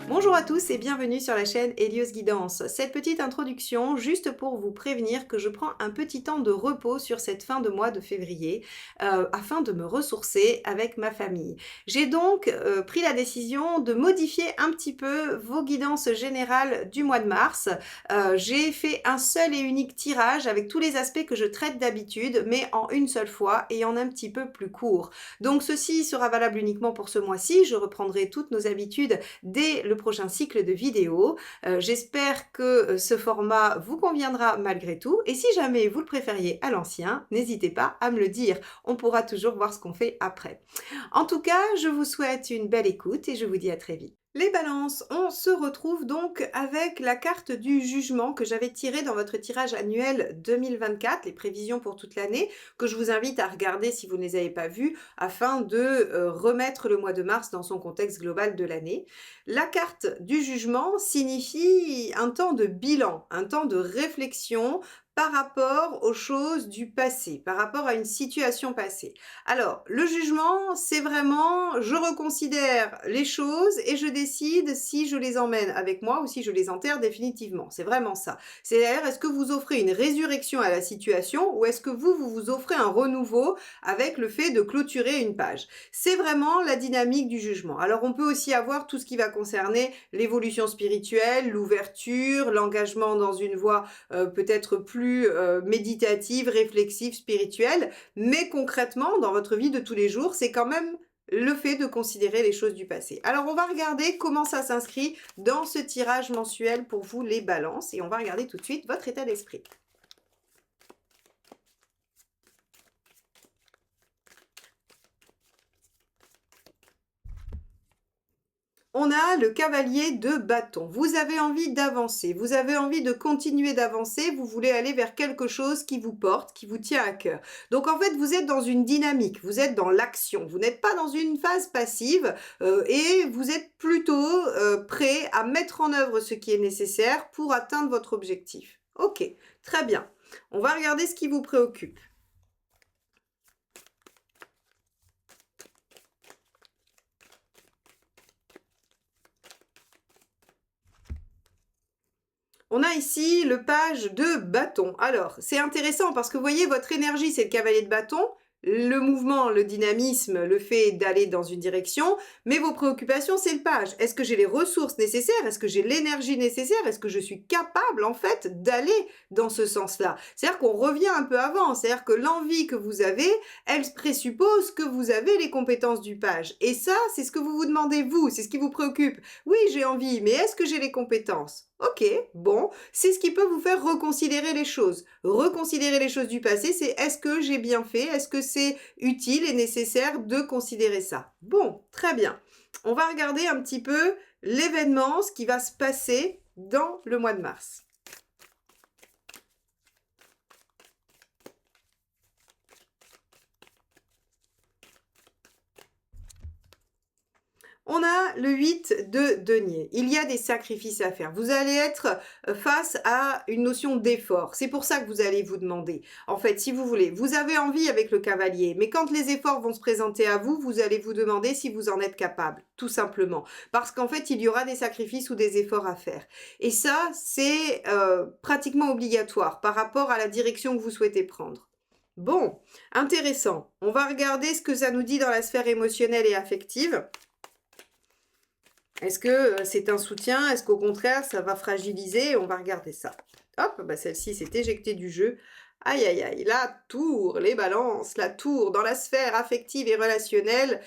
Bonjour à tous et bienvenue sur la chaîne Hélios Guidance. Cette petite introduction juste pour vous prévenir que je prends un petit temps de repos sur cette fin de mois de février afin de me ressourcer avec ma famille. J'ai donc pris la décision de modifier un petit peu vos guidances générales du mois de mars. J'ai fait un seul et unique tirage avec tous les aspects que je traite d'habitude mais en une seule fois et en un petit peu plus court. Donc ceci sera valable uniquement pour ce mois-ci. Je reprendrai toutes nos habitudes dès le prochain cycle de vidéos. J'espère que ce format vous conviendra malgré tout et si jamais vous le préfériez à l'ancien, n'hésitez pas à me le dire. On pourra toujours voir ce qu'on fait après. En tout cas, je vous souhaite une belle écoute et je vous dis à très vite. Les balances, on se retrouve donc avec la carte du jugement que j'avais tirée dans votre tirage annuel 2024, les prévisions pour toute l'année, que je vous invite à regarder si vous ne les avez pas vues, afin de remettre le mois de mars dans son contexte global de l'année. La carte du jugement signifie un temps de bilan, un temps de réflexion par rapport aux choses du passé, par rapport à une situation passée. Alors, le jugement, c'est vraiment, je reconsidère les choses et je décide si je les emmène avec moi ou si je les enterre définitivement. C'est vraiment ça. C'est-à-dire, est-ce que vous offrez une résurrection à la situation ou est-ce que vous offrez un renouveau avec le fait de clôturer une page? C'est vraiment la dynamique du jugement. Alors, on peut aussi avoir tout ce qui va concerner l'évolution spirituelle, l'ouverture, l'engagement dans une voie peut-être plus méditative, réflexive, spirituelle. Mais concrètement, dans votre vie de tous les jours, c'est quand même le fait de considérer les choses du passé. Alors, on va regarder comment ça s'inscrit dans ce tirage mensuel pour vous, les balances. Et on va regarder tout de suite votre état d'esprit. On a le cavalier de bâton. Vous avez envie d'avancer, vous avez envie de continuer d'avancer, vous voulez aller vers quelque chose qui vous porte, qui vous tient à cœur. Donc en fait, vous êtes dans une dynamique, vous êtes dans l'action, vous n'êtes pas dans une phase passive et vous êtes plutôt prêt à mettre en œuvre ce qui est nécessaire pour atteindre votre objectif. Ok, très bien. On va regarder ce qui vous préoccupe. On a ici le page de bâton. Alors, c'est intéressant parce que vous voyez, votre énergie, c'est le cavalier de bâton. Le mouvement, le dynamisme, le fait d'aller dans une direction, mais vos préoccupations, c'est le page. Est-ce que j'ai les ressources nécessaires? Est-ce que j'ai l'énergie nécessaire? Est-ce que je suis capable, en fait, d'aller dans ce sens-là? C'est-à-dire qu'on revient un peu avant. C'est-à-dire que l'envie que vous avez, elle présuppose que vous avez les compétences du page. Et ça, c'est ce que vous vous demandez, vous. C'est ce qui vous préoccupe. Oui, j'ai envie, mais est-ce que j'ai les compétences? Ok, bon, c'est ce qui peut vous faire reconsidérer les choses. Reconsidérer les choses du passé, c'est est-ce que j'ai bien fait? Est-ce que c'est utile et nécessaire de considérer ça? Bon, très bien. On va regarder un petit peu l'événement, ce qui va se passer dans le mois de mars. On a le 8 de denier. Il y a des sacrifices à faire. Vous allez être face à une notion d'effort. C'est pour ça que vous allez vous demander. En fait, si vous voulez, vous avez envie avec le cavalier, mais quand les efforts vont se présenter à vous, vous allez vous demander si vous en êtes capable, tout simplement. Parce qu'en fait, il y aura des sacrifices ou des efforts à faire. Et ça, c'est pratiquement obligatoire par rapport à la direction que vous souhaitez prendre. Bon, intéressant. On va regarder ce que ça nous dit dans la sphère émotionnelle et affective. Est-ce que c'est un soutien? Est-ce qu'au contraire, ça va fragiliser? On va regarder ça. Hop, bah celle-ci s'est éjectée du jeu. Aïe, aïe, aïe. La tour, les balances, la tour dans la sphère affective et relationnelle.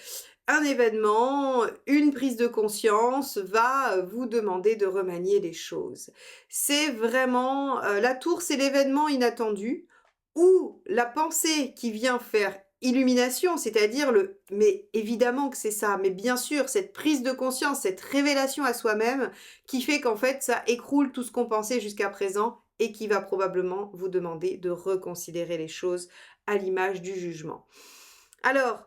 Un événement, une prise de conscience va vous demander de remanier les choses. C'est vraiment... la tour, c'est l'événement inattendu ou la pensée qui vient faire illumination, c'est-à-dire le mais évidemment que c'est ça, mais bien sûr, cette prise de conscience, cette révélation à soi-même qui fait qu'en fait, ça écroule tout ce qu'on pensait jusqu'à présent et qui va probablement vous demander de reconsidérer les choses à l'image du jugement. Alors,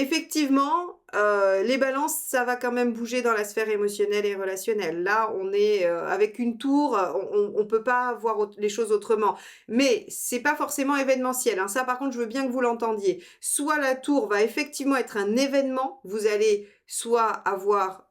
Effectivement, les balances, ça va quand même bouger dans la sphère émotionnelle et relationnelle. Là, on est, avec une tour, on peut pas voir les choses autrement. Mais c'est pas forcément événementiel, hein. Ça, par contre, je veux bien que vous l'entendiez. Soit la tour va effectivement être un événement, vous allez soit avoir,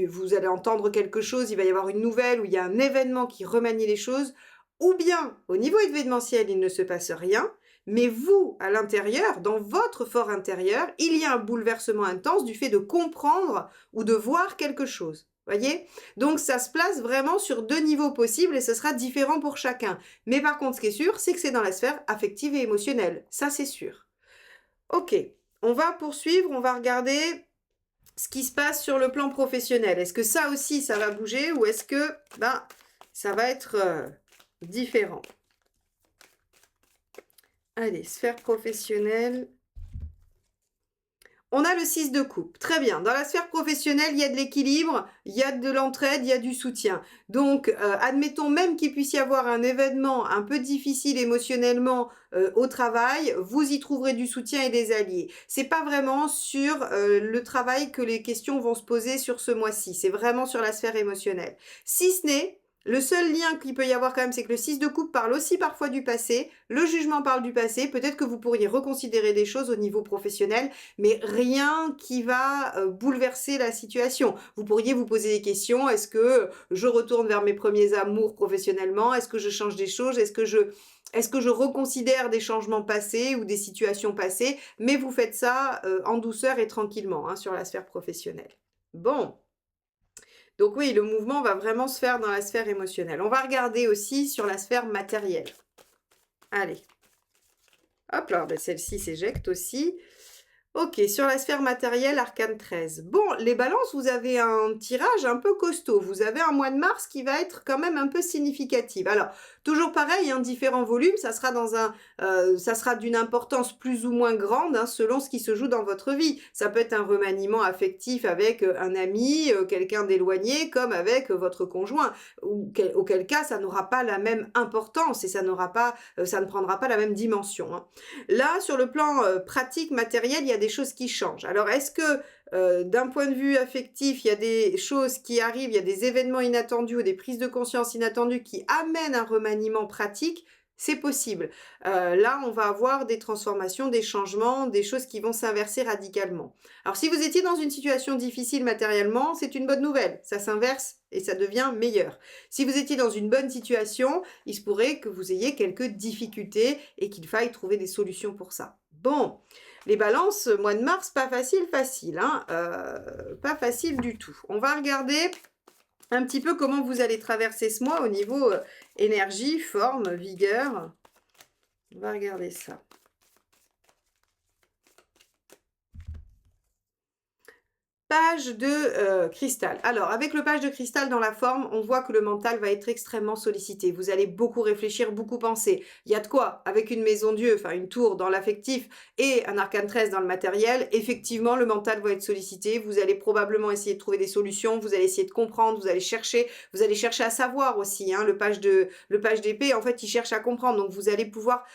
vous allez entendre quelque chose, il va y avoir une nouvelle ou il y a un événement qui remanie les choses, ou bien, au niveau événementiel, il ne se passe rien, mais vous, à l'intérieur, dans votre fort intérieur, il y a un bouleversement intense du fait de comprendre ou de voir quelque chose. Voyez? Donc ça se place vraiment sur 2 niveaux possibles et ce sera différent pour chacun. Mais par contre, ce qui est sûr, c'est que c'est dans la sphère affective et émotionnelle. Ça, c'est sûr. OK, on va poursuivre, on va regarder ce qui se passe sur le plan professionnel. Est-ce que ça aussi, ça va bouger ou est-ce que ça va être différent? Allez, sphère professionnelle. On a le 6 de coupe. Très bien. Dans la sphère professionnelle, il y a de l'équilibre, il y a de l'entraide, il y a du soutien. Donc, admettons même qu'il puisse y avoir un événement un peu difficile émotionnellement au travail, vous y trouverez du soutien et des alliés. C'est pas vraiment sur le travail que les questions vont se poser sur ce mois-ci. C'est vraiment sur la sphère émotionnelle. Si ce n'est le seul lien qu'il peut y avoir quand même, c'est que le 6 de coupe parle aussi parfois du passé, le jugement parle du passé, peut-être que vous pourriez reconsidérer des choses au niveau professionnel, mais rien qui va bouleverser la situation. Vous pourriez vous poser des questions, est-ce que je retourne vers mes premiers amours professionnellement? Est-ce que je change des choses? Est-ce que je reconsidère des changements passés ou des situations passées? Mais vous faites ça en douceur et tranquillement, hein, sur la sphère professionnelle. Bon. Donc oui, le mouvement va vraiment se faire dans la sphère émotionnelle. On va regarder aussi sur la sphère matérielle. Allez. Hop là, ben celle-ci s'éjecte aussi. Ok, sur la sphère matérielle, arcane 13. Bon, les balances, vous avez un tirage un peu costaud. Vous avez un mois de mars qui va être quand même un peu significatif. Alors, toujours pareil, hein, différents volumes, ça sera d'une importance plus ou moins grande, hein, selon ce qui se joue dans votre vie. Ça peut être un remaniement affectif avec un ami, quelqu'un d'éloigné, comme avec votre conjoint. Auquel cas, ça n'aura pas la même importance et ça ne prendra pas la même dimension, hein. Là, sur le plan pratique, matériel, il y a des choses qui changent. Alors, est-ce que d'un point de vue affectif, il y a des choses qui arrivent, il y a des événements inattendus ou des prises de conscience inattendues qui amènent un remaniement pratique? C'est possible. Là, on va avoir des transformations, des changements, des choses qui vont s'inverser radicalement. Alors, si vous étiez dans une situation difficile matériellement, c'est une bonne nouvelle. Ça s'inverse et ça devient meilleur. Si vous étiez dans une bonne situation, il se pourrait que vous ayez quelques difficultés et qu'il faille trouver des solutions pour ça. Bon, les balances, mois de mars, pas facile, hein, pas facile du tout. On va regarder un petit peu comment vous allez traverser ce mois au niveau énergie, forme, vigueur. On va regarder ça. Page de cristal. Alors, avec le page de cristal dans la forme, on voit que le mental va être extrêmement sollicité. Vous allez beaucoup réfléchir, beaucoup penser. Il y a de quoi, avec une maison Dieu, enfin une tour dans l'affectif et un arcane 13 dans le matériel, effectivement, le mental va être sollicité. Vous allez probablement essayer de trouver des solutions, vous allez essayer de comprendre, vous allez chercher à savoir aussi, hein, le page d'épée, en fait, il cherche à comprendre. Donc, vous allez pouvoir,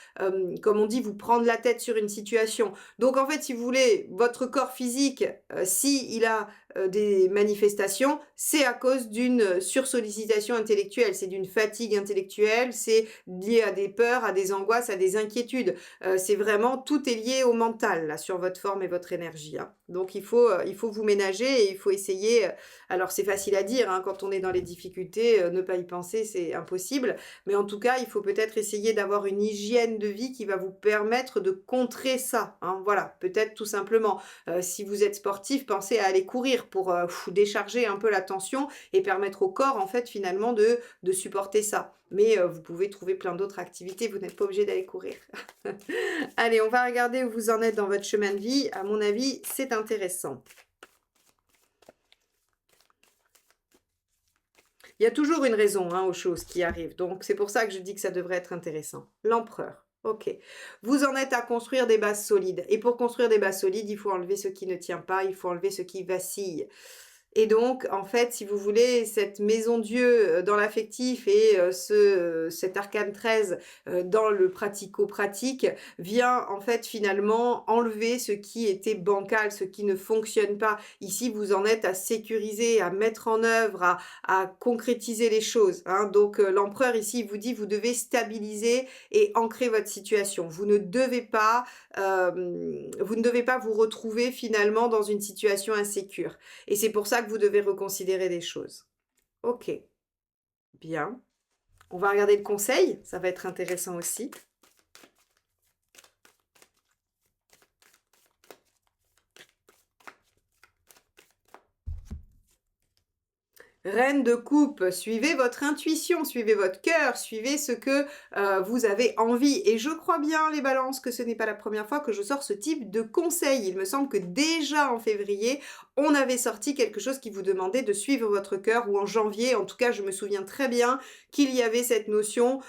comme on dit, vous prendre la tête sur une situation. Donc, en fait, si vous voulez, votre corps physique, si il a des manifestations, c'est à cause d'une sursollicitation intellectuelle, c'est d'une fatigue intellectuelle, c'est lié à des peurs, à des angoisses, à des inquiétudes. C'est vraiment, tout est lié au mental, là, sur votre forme et votre énergie, hein. Donc, il faut vous ménager et il faut essayer, alors c'est facile à dire, hein, quand on est dans les difficultés, ne pas y penser, c'est impossible. Mais en tout cas, il faut peut-être essayer d'avoir une hygiène de vie qui va vous permettre de contrer ça, hein. Voilà, peut-être tout simplement. Si vous êtes sportif, pensez à aller courir pour décharger un peu la tension et permettre au corps, en fait, finalement, de supporter ça. Mais vous pouvez trouver plein d'autres activités, vous n'êtes pas obligé d'aller courir. Allez, on va regarder où vous en êtes dans votre chemin de vie. À mon avis, c'est intéressant. Il y a toujours une raison, hein, aux choses qui arrivent. Donc, c'est pour ça que je dis que ça devrait être intéressant. L'empereur. Ok. Vous en êtes à construire des bases solides. Et pour construire des bases solides, il faut enlever ce qui ne tient pas, il faut enlever ce qui vacille. Et donc, en fait, si vous voulez, cette maison Dieu, dans l'affectif et cet arcane 13, dans le pratico-pratique, vient en fait finalement enlever ce qui était bancal, ce qui ne fonctionne pas. Ici, vous en êtes à sécuriser, à mettre en œuvre, à concrétiser les choses, hein. Donc, l'empereur ici, il vous dit: «Vous devez stabiliser et ancrer votre situation». Vous ne devez pas vous retrouver finalement dans une situation insécure. Et c'est pour ça que vous devez reconsidérer des choses. OK, bien. On va regarder le conseil, ça va être intéressant aussi. Reine de coupe, suivez votre intuition, suivez votre cœur, suivez ce que vous avez envie. Et je crois bien, les balances, que ce n'est pas la première fois que je sors ce type de conseil. Il me semble que déjà en février, on avait sorti quelque chose qui vous demandait de suivre votre cœur, ou en janvier, en tout cas, je me souviens très bien qu'il y avait cette notion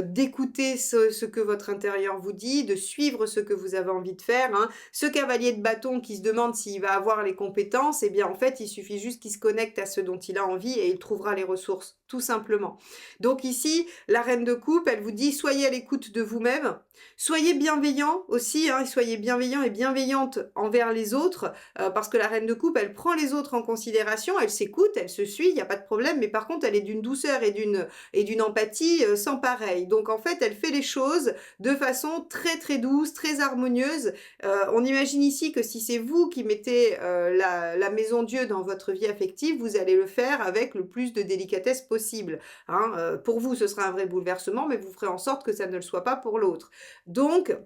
d'écouter ce que votre intérieur vous dit, de suivre ce que vous avez envie de faire, hein. Ce cavalier de bâton qui se demande s'il va avoir les compétences, eh bien, en fait, il suffit juste qu'il se connecte à ce dont il a envie et il trouvera les ressources, tout simplement. Donc ici, la reine de coupe, elle vous dit: soyez à l'écoute de vous-même, soyez bienveillant aussi, hein, soyez bienveillant et bienveillante envers les autres, parce que la reine de coupe, elle prend les autres en considération, elle s'écoute, elle se suit, il y a pas de problème, mais par contre, elle est d'une douceur et d'une empathie, sans pareil. Donc en fait, elle fait les choses de façon très, très douce, très harmonieuse. On imagine ici que si c'est vous qui mettez, la maison Dieu dans votre vie affective, vous allez le faire avec le plus de délicatesse possible, hein. Pour vous, ce sera un vrai bouleversement, mais vous ferez en sorte que ça ne le soit pas pour l'autre. Donc,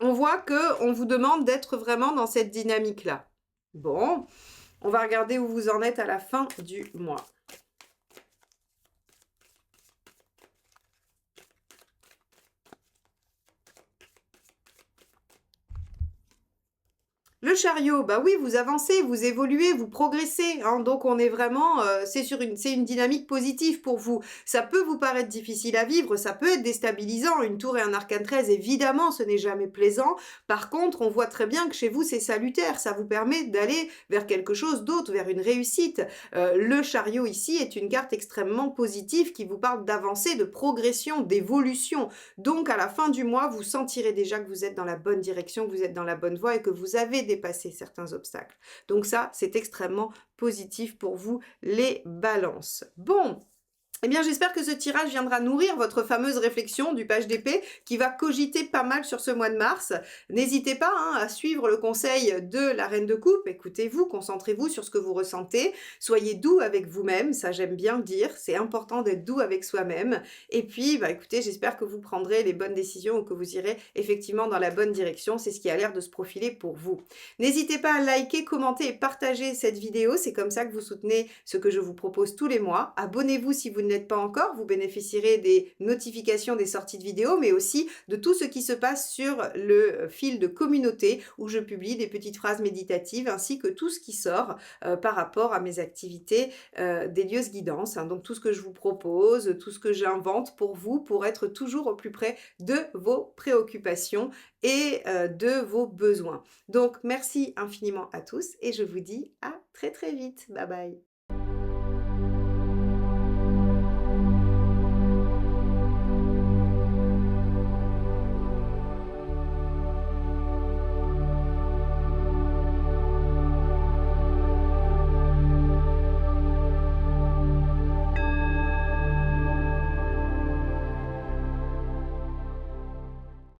on voit qu'on vous demande d'être vraiment dans cette dynamique-là. Bon, on va regarder où vous en êtes à la fin du mois. Le chariot, bah oui, vous avancez, vous évoluez, vous progressez, hein, donc on est vraiment, c'est une dynamique positive pour vous. Ça peut vous paraître difficile à vivre, ça peut être déstabilisant, une tour et un arcane 13, évidemment, ce n'est jamais plaisant. Par contre, on voit très bien que chez vous, c'est salutaire, ça vous permet d'aller vers quelque chose d'autre, vers une réussite. Le chariot ici est une carte extrêmement positive qui vous parle d'avancée, de progression, d'évolution. Donc à la fin du mois, vous sentirez déjà que vous êtes dans la bonne direction, que vous êtes dans la bonne voie et que vous avez dépasser certains obstacles. Donc ça, c'est extrêmement positif pour vous, les balances. Bon, eh bien, j'espère que ce tirage viendra nourrir votre fameuse réflexion du page d'épée qui va cogiter pas mal sur ce mois de mars. N'hésitez pas, hein, à suivre le conseil de la reine de coupe. Écoutez-vous, concentrez-vous sur ce que vous ressentez. Soyez doux avec vous-même, ça j'aime bien le dire. C'est important d'être doux avec soi-même. Et puis, bah, écoutez, j'espère que vous prendrez les bonnes décisions ou que vous irez effectivement dans la bonne direction. C'est ce qui a l'air de se profiler pour vous. N'hésitez pas à liker, commenter et partager cette vidéo. C'est comme ça que vous soutenez ce que je vous propose tous les mois. Abonnez-vous si vous ne l'êtes pas encore. Vous bénéficierez des notifications des sorties de vidéos, mais aussi de tout ce qui se passe sur le fil de communauté où je publie des petites phrases méditatives ainsi que tout ce qui sort par rapport à mes activités d'Hélios Guidance, hein. Donc tout ce que je vous propose, tout ce que j'invente pour vous, pour être toujours au plus près de vos préoccupations et de vos besoins. Donc merci infiniment à tous et je vous dis à très très vite. Bye bye.